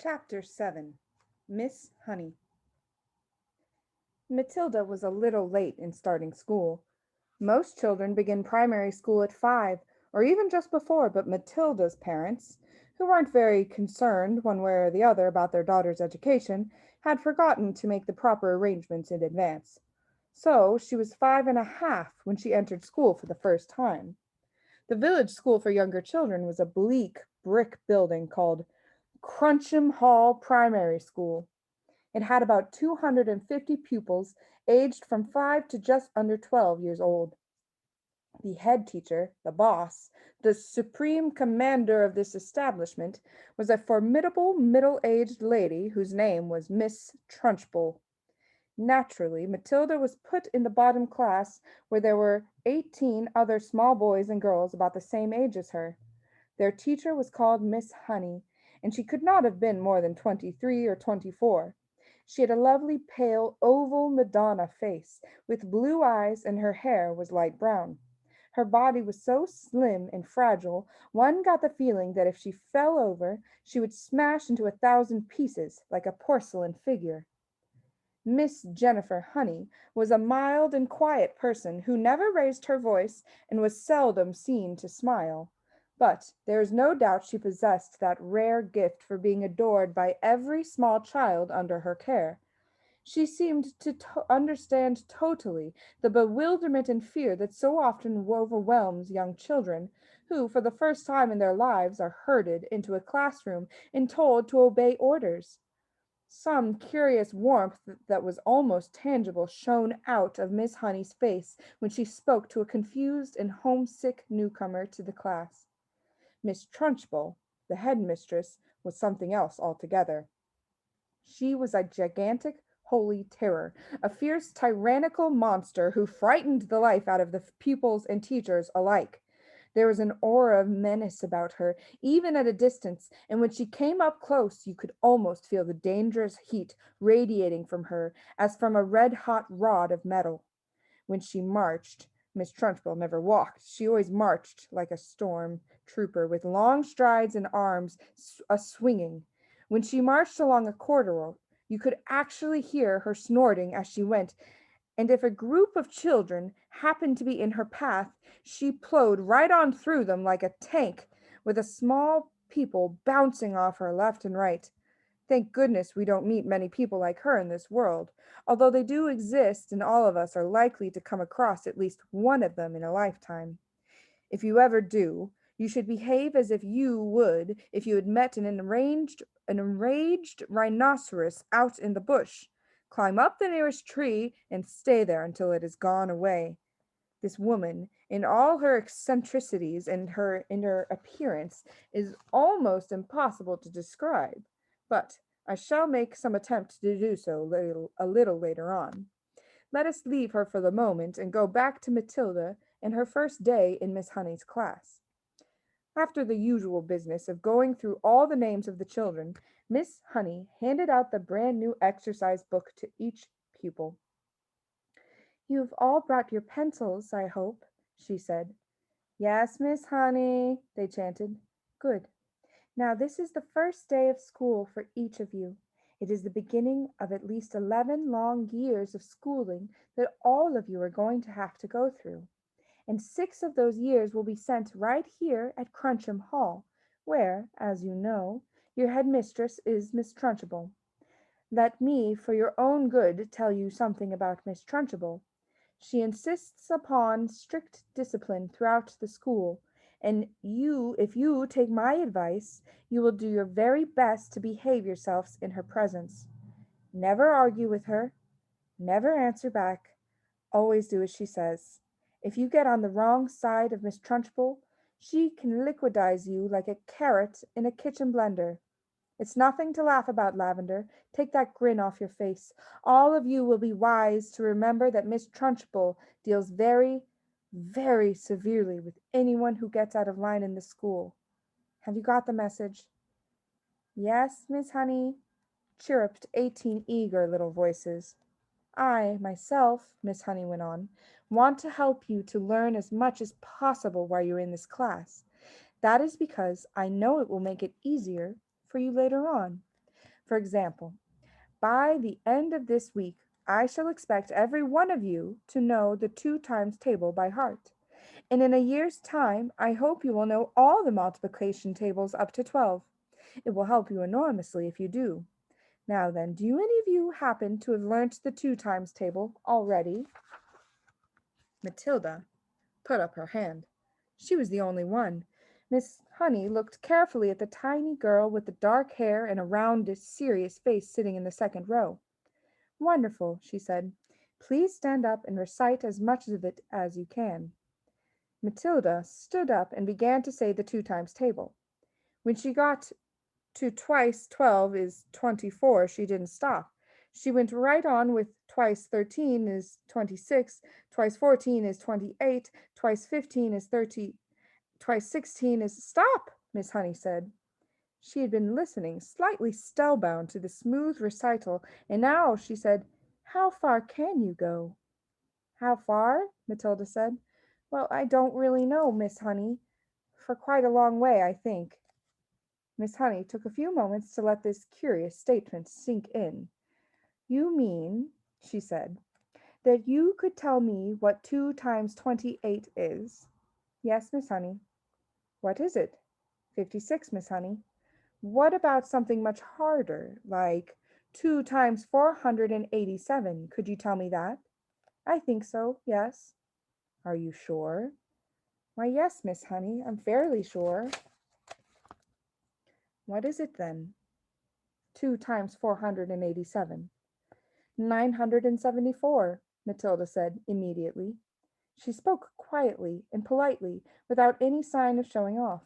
Chapter 7 Miss Honey. Matilda was a little late in starting school. Most children begin primary school at 5, or even just before, but Matilda's parents, who weren't very concerned one way or the other about their daughter's education, had forgotten to make the proper arrangements in advance. So she was 5 and a half when she entered school for the first time. The village school for younger children was a bleak brick building called Cruncham Hall Primary School. It had about 250 pupils aged from 5 to just under 12 years old. The head teacher, the boss, the supreme commander of this establishment, was a formidable middle-aged lady whose name was Miss Trunchbull. Naturally, Matilda was put in the bottom class, where there were 18 other small boys and girls about the same age as her. Their teacher was called Miss Honey, and she could not have been more than 23 or 24. She had a lovely pale oval Madonna face, with blue eyes, and her hair was light brown. Her body was so slim and fragile, one got the feeling that if she fell over, she would smash into 1,000 pieces, like a porcelain figure. Miss Jennifer Honey was a mild and quiet person who never raised her voice and was seldom seen to smile. But there is no doubt she possessed that rare gift for being adored by every small child under her care. She seemed to understand totally the bewilderment and fear that so often overwhelms young children, who for the first time in their lives are herded into a classroom and told to obey orders. Some curious warmth that was almost tangible shone out of Miss Honey's face when she spoke to a confused and homesick newcomer to the class. Miss Trunchbull, the head-mistress, was something else altogether. She was a gigantic holy terror, a fierce tyrannical monster who frightened the life out of the pupils and teachers alike. There was an aura of menace about her, even at a distance, and when she came up close you could almost feel the dangerous heat radiating from her as from a red-hot rod of metal. When she marched, Miss Trunchbull never walked. She always marched like a storm trooper with long strides and arms a-swinging. When she marched along a corridor, you could actually hear her snorting as she went, and if a group of children happened to be in her path, she plowed right on through them like a tank, with a small people bouncing off her left and right. Thank goodness we don't meet many people like her in this world, although they do exist and all of us are likely to come across at least one of them in a lifetime. If you ever do, you should behave as if you would if you had met an enraged rhinoceros out in the bush. Climb up the nearest tree and stay there until it has gone away. This woman, in all her eccentricities and her inner appearance, is almost impossible to describe, but I shall make some attempt to do so a little later on. Let us leave her for the moment and go back to Matilda and her first day in Miss Honey's class. After the usual business of going through all the names of the children, Miss Honey handed out the brand new exercise book to each pupil. "You have all brought your pencils, I hope," she said. "Yes, Miss Honey," they chanted. "Good. Now this is the first day of school for each of you. It is the beginning of at least 11 long years of schooling that all of you are going to have to go through. And 6 of those years will be spent right here at Cruncham Hall, where, as you know, your headmistress is Miss Trunchbull. Let me, for your own good, tell you something about Miss Trunchbull. She insists upon strict discipline throughout the school, and if you take my advice, you will do your very best to behave yourselves in her presence. Never argue with her, never answer back, always do as she says. If you get on the wrong side of Miss Trunchbull, she can liquidize you like a carrot in a kitchen blender. It's nothing to laugh about, Lavender. Take that grin off your face. All of you will be wise to remember that Miss Trunchbull deals very, very severely with anyone who gets out of line in the school. Have you got the message?" "Yes, Miss Honey," chirruped 18 eager little voices. "I, myself," Miss Honey went on, "want to help you to learn as much as possible while you're in this class. That is because I know it will make it easier for you later on. For example, by the end of this week, I shall expect every one of you to know the 2 times table by heart. And in a year's time, I hope you will know all the multiplication tables up to 12. It will help you enormously if you do. Now then, do any of you happen to have learnt the 2 times table already? Matilda put up her hand. She was the only one. Miss Honey looked carefully at the tiny girl with the dark hair and a round, serious face sitting in the second row. Wonderful, she said. Please stand up and recite as much of it as you can. Matilda stood up and began to say the 2 times table. When she got to twice 12 is 24, she didn't stop. She went right on with twice 13 is 26, twice 14 is 28, twice 15 is 30, twice 16 is... Stop, Miss Honey said. She had been listening, slightly spellbound to the smooth recital, and now she said, How far can you go? How far? Matilda said. Well, I don't really know, Miss Honey. For quite a long way, I think. Miss Honey took a few moments to let this curious statement sink in. You mean, she said, that you could tell me what 2 times 28 is? Yes, Miss Honey. What is it? 56, Miss Honey. What about something much harder, like 2 times 487? Could you tell me that? I think so, yes. Are you sure? Why, yes, Miss Honey, I'm fairly sure. What is it then? 2 times 487. 974, Matilda said immediately. She spoke quietly and politely, without any sign of showing off.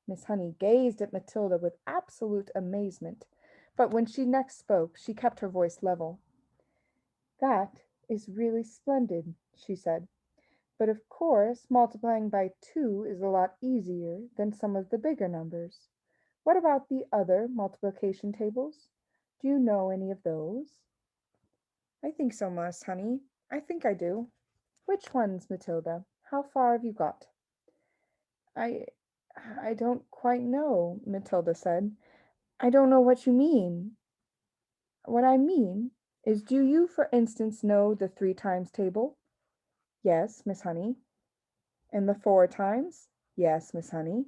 Miss Honey gazed at Matilda with absolute amazement, but when she next spoke, she kept her voice level. That is really splendid, she said. But of course, multiplying by 2 is a lot easier than some of the bigger numbers. What about the other multiplication tables? Do you know any of those? I think so, Miss Honey. I think I do. Which ones, Matilda? How far have you got? I I don't quite know, Matilda said. I don't know what you mean. What I mean is, do you, for instance, know the 3 times table? Yes, Miss Honey. And the 4 times? Yes, Miss Honey.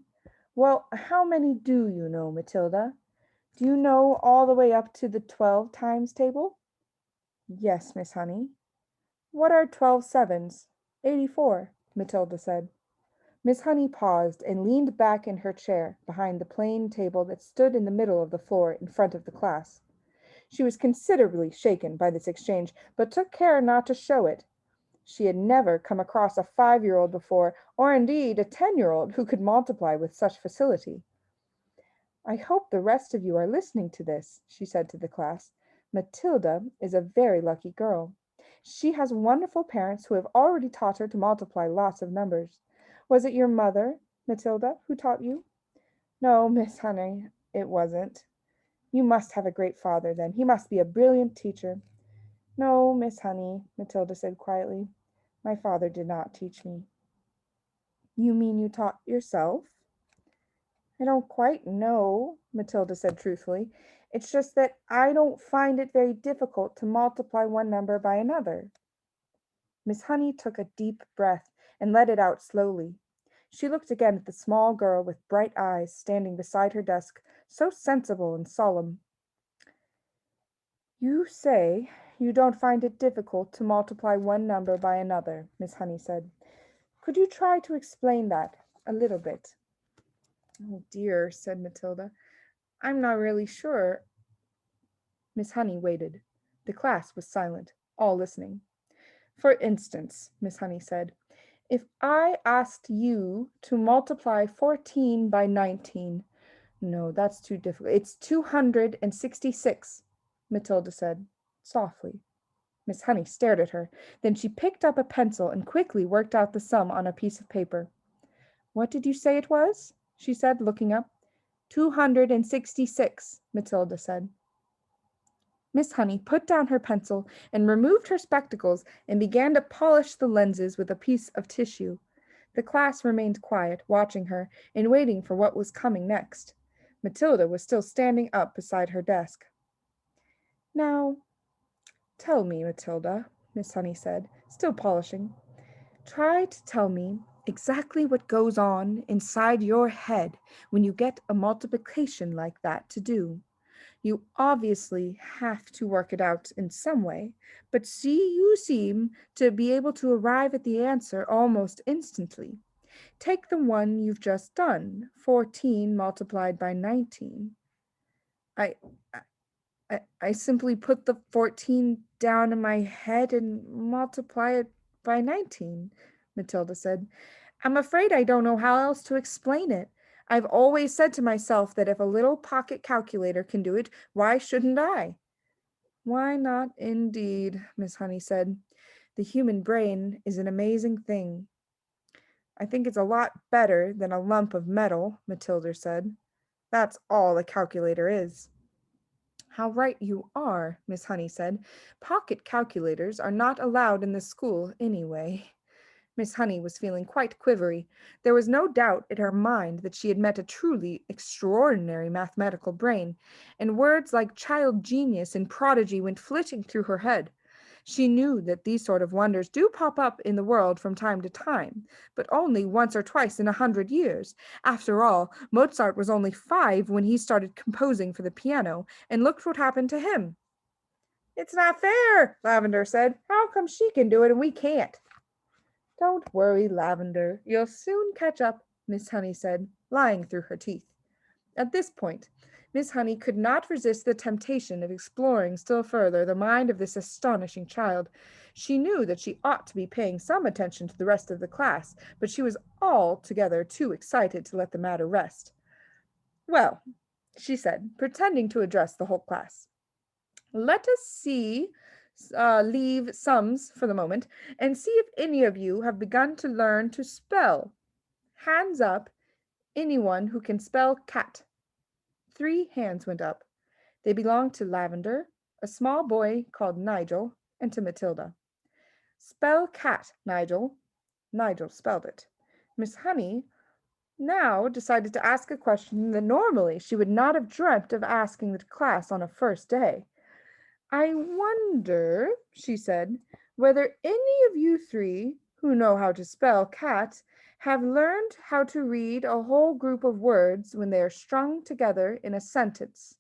Well, how many do you know, Matilda? Do you know all the way up to the 12 times table? Yes, Miss Honey. What are 12 sevens? 84, Matilda said. Miss Honey paused and leaned back in her chair behind the plain table that stood in the middle of the floor in front of the class. She was considerably shaken by this exchange, but took care not to show it. She had never come across a 5-year-old before, or indeed a 10-year-old who could multiply with such facility. I hope the rest of you are listening to this, she said to the class. Matilda is a very lucky girl. She has wonderful parents who have already taught her to multiply lots of numbers. Was it your mother, Matilda, who taught you? No, Miss Honey, it wasn't. You must have a great father, then. He must be a brilliant teacher. No, Miss Honey, Matilda said quietly. My father did not teach me. You mean you taught yourself? I don't quite know, Matilda said truthfully. It's just that I don't find it very difficult to multiply one number by another. Miss Honey took a deep breath and let it out slowly. She looked again at the small girl with bright eyes standing beside her desk, so sensible and solemn. You say you don't find it difficult to multiply one number by another, Miss Honey said. Could you try to explain that a little bit? Oh dear, said Matilda. I'm not really sure. Miss Honey waited. The class was silent, all listening. For instance, Miss Honey said, if I asked you to multiply 14 by 19, no, that's too difficult. It's 266, Matilda said, softly. Miss Honey stared at her. Then she picked up a pencil and quickly worked out the sum on a piece of paper. What did you say it was? She said, looking up. 266, Matilda said. Miss Honey put down her pencil and removed her spectacles and began to polish the lenses with a piece of tissue. The class remained quiet, watching her and waiting for what was coming next. Matilda was still standing up beside her desk. Now, tell me, Matilda, Miss Honey said, still polishing. Try to tell me exactly what goes on inside your head when you get a multiplication like that to do. You obviously have to work it out in some way, but see, you seem to be able to arrive at the answer almost instantly. Take the one you've just done, 14 multiplied by 19. I, I simply put the 14 down in my head and multiply it by 19, Matilda said. I'm afraid I don't know how else to explain it. I've always said to myself that if a little pocket calculator can do it, why shouldn't I? Why not indeed, Miss Honey said. The human brain is an amazing thing. I think it's a lot better than a lump of metal, Matilda said. That's all a calculator is. How right you are, Miss Honey said. Pocket calculators are not allowed in the school anyway. Miss Honey was feeling quite quivery. There was no doubt in her mind that she had met a truly extraordinary mathematical brain, and words like child genius and prodigy went flitting through her head. She knew that these sort of wonders do pop up in the world from time to time, but only once or twice in 100 years. After all, Mozart was only 5 when he started composing for the piano, and look what happened to him. It's not fair, Lavender said. How come she can do it and we can't? Don't worry, Lavender. You'll soon catch up, Miss Honey said, lying through her teeth. At this point, Miss Honey could not resist the temptation of exploring still further the mind of this astonishing child. She knew that she ought to be paying some attention to the rest of the class, but she was altogether too excited to let the matter rest. Well, she said, pretending to address the whole class, let us leave sums for the moment, and see if any of you have begun to learn to spell. Hands up, anyone who can spell cat. 3 hands went up. They belonged to Lavender, a small boy called Nichole, and to Matilda. Spell cat, Nichole. Nichole spelled it. Miss Honey now decided to ask a question that normally she would not have dreamt of asking the class on a first day. I wonder, she said, whether any of you 3 who know how to spell cat have learned how to read a whole group of words when they are strung together in a sentence.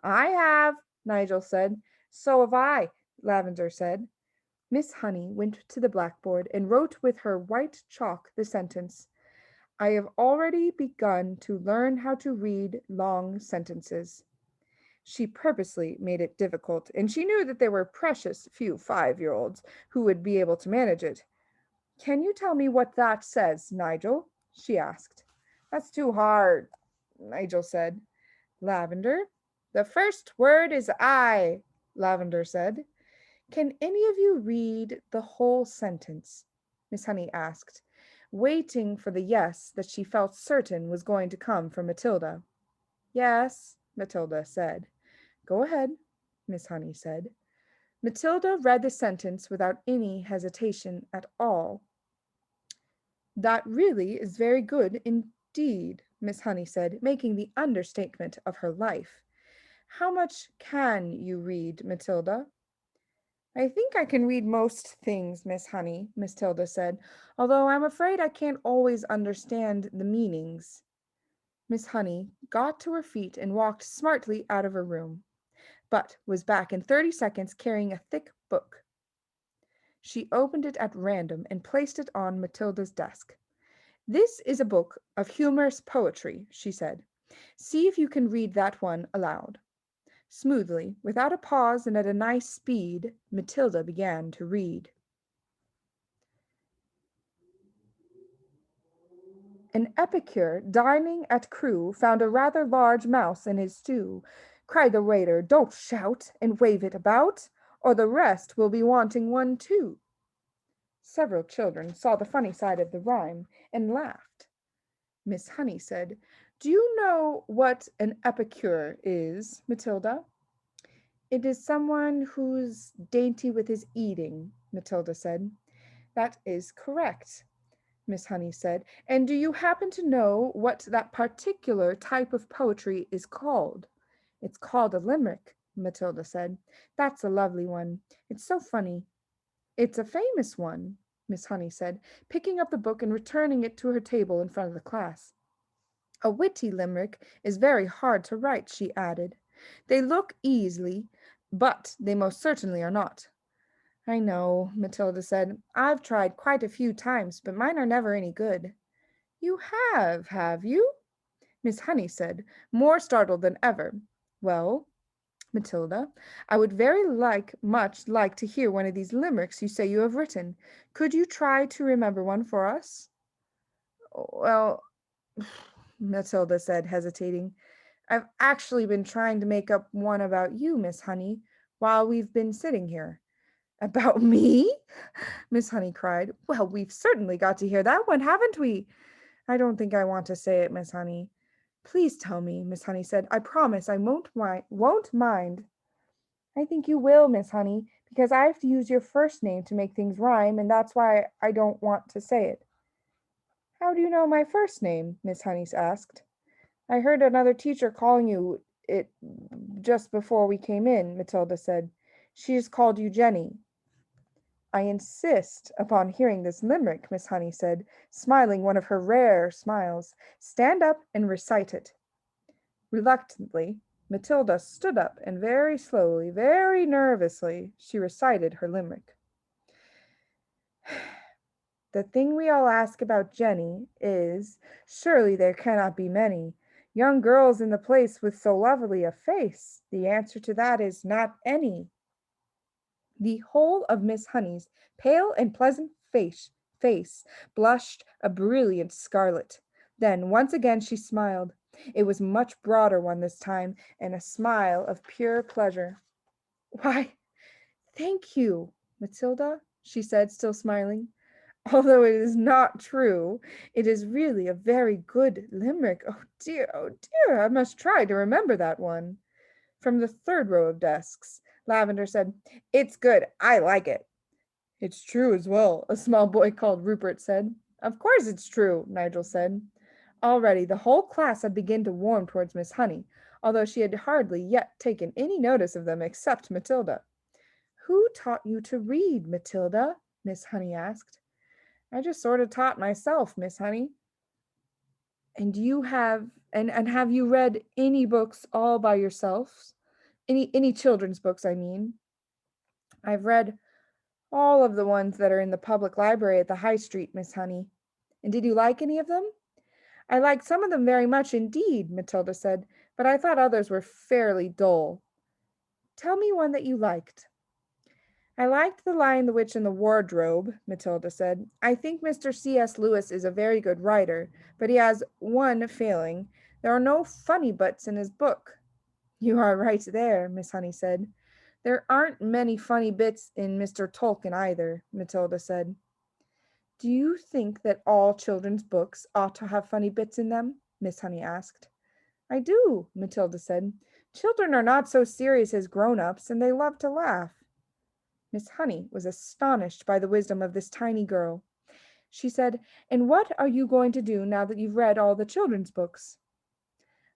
I have, Nichole said. So have I, Lavender said. Miss Honey went to the blackboard and wrote with her white chalk the sentence, I have already begun to learn how to read long sentences. She purposely made it difficult, and she knew that there were precious few 5-year-olds who would be able to manage it. Can you tell me what that says, Nichole? She asked. That's too hard, Nichole said. Lavender, the first word is I, Lavender said. Can any of you read the whole sentence? Miss Honey asked, waiting for the yes that she felt certain was going to come from Matilda. Yes, Matilda said. Go ahead, Miss Honey said. Matilda read the sentence without any hesitation at all. That really is very good indeed, Miss Honey said, making the understatement of her life. How much can you read, Matilda? I think I can read most things, Miss Honey, Miss Tilda said, although I'm afraid I can't always understand the meanings. Miss Honey got to her feet and walked smartly out of her room, but was back in 30 seconds carrying a thick book. She opened it at random and placed it on Matilda's desk. This is a book of humorous poetry, she said. See if you can read that one aloud. Smoothly, without a pause and at a nice speed, Matilda began to read. An epicure dining at Crewe found a rather large mouse in his stew. Cried the waiter, don't shout and wave it about, or the rest will be wanting one too. Several children saw the funny side of the rhyme and laughed. Miss Honey said, do you know what an epicure is, Matilda? It is someone who's dainty with his eating, Matilda said. That is correct. Miss Honey said. "And do you happen to know what that particular type of poetry is called?" "It's called a limerick," Matilda said. "That's a lovely one. It's so funny." "It's a famous one," Miss Honey said, picking up the book and returning it to her table in front of the class. "A witty limerick is very hard to write," she added. "They look easy, but they most certainly are not." "I know," Matilda said. "I've tried quite a few times, but mine are never any good." "You have you?" Miss Honey said, more startled than ever. "Well, Matilda, I would much like to hear one of these limericks you say you have written. Could you try to remember one for us?" "Well," Matilda said, hesitating, "I've actually been trying to make up one about you, Miss Honey, while we've been sitting here." "About me?" Miss Honey cried. "Well, we've certainly got to hear that one, haven't we?" "I don't think I want to say it, Miss Honey." "Please tell me," Miss Honey said. "I promise I won't mind." "I think you will, Miss Honey, because I have to use your first name to make things rhyme, and that's why I don't want to say it." "How do you know my first name?" Miss Honey asked. "I heard another teacher calling you it just before we came in," Matilda said. "She just called you Jenny." "I insist upon hearing this limerick," Miss Honey said, smiling one of her rare smiles. "Stand up and recite it." Reluctantly, Matilda stood up and very slowly, very nervously, she recited her limerick. "The thing we all ask about Jenny is, surely there cannot be many young girls in the place with so lovely a face. The answer to that is not any." The whole of Miss Honey's pale and pleasant face blushed a brilliant scarlet. Then once again she smiled. It was a much broader one this time, and a smile of pure pleasure. "Why, thank you, Matilda," she said, still smiling. "Although it is not true, it is really a very good limerick. Oh dear, I must try to remember that one." From the third row of desks, Lavender said, "It's good. I like it." "It's true as well," a small boy called Rupert said. "Of course it's true," Nigel said. Already the whole class had begun to warm towards Miss Honey, although she had hardly yet taken any notice of them except Matilda. "Who taught you to read, Matilda?" Miss Honey asked. "I just sort of taught myself, Miss Honey." And have you read any books all by yourselves? Any children's books, I mean?" "I've read all of the ones that are in the public library at the High Street, Miss Honey." "And did you like any of them?" "I liked some of them very much indeed," Matilda said, "but I thought others were fairly dull." "Tell me one that you liked." "I liked The Lion, the Witch, and the Wardrobe," Matilda said. "I think Mr. C.S. Lewis is a very good writer, but he has one failing. There are no funny bits in his book." "You are right there," Miss Honey said. "There aren't many funny bits in Mr. Tolkien either," Matilda said. "Do you think that all children's books ought to have funny bits in them?" Miss Honey asked. "I do," Matilda said. "Children are not so serious as grown-ups, and they love to laugh." Miss Honey was astonished by the wisdom of this tiny girl. She said, "And what are you going to do now that you've read all the children's books?"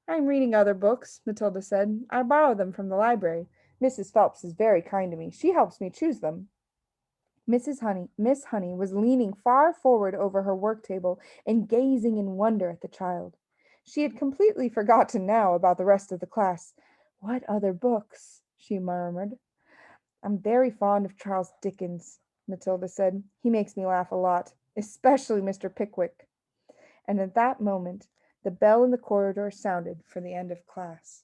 "I'm reading other books," Matilda said. "I borrow them from the library. Mrs. Phelps is very kind to me. She helps me choose them." Miss Honey was leaning far forward over her work table and gazing in wonder at the child. She had completely forgotten now about the rest of the class. "What other books?" she murmured. "I'm very fond of Charles Dickens," Matilda said. "He makes me laugh a lot, especially Mr. Pickwick." And at that moment the bell in the corridor sounded for the end of class.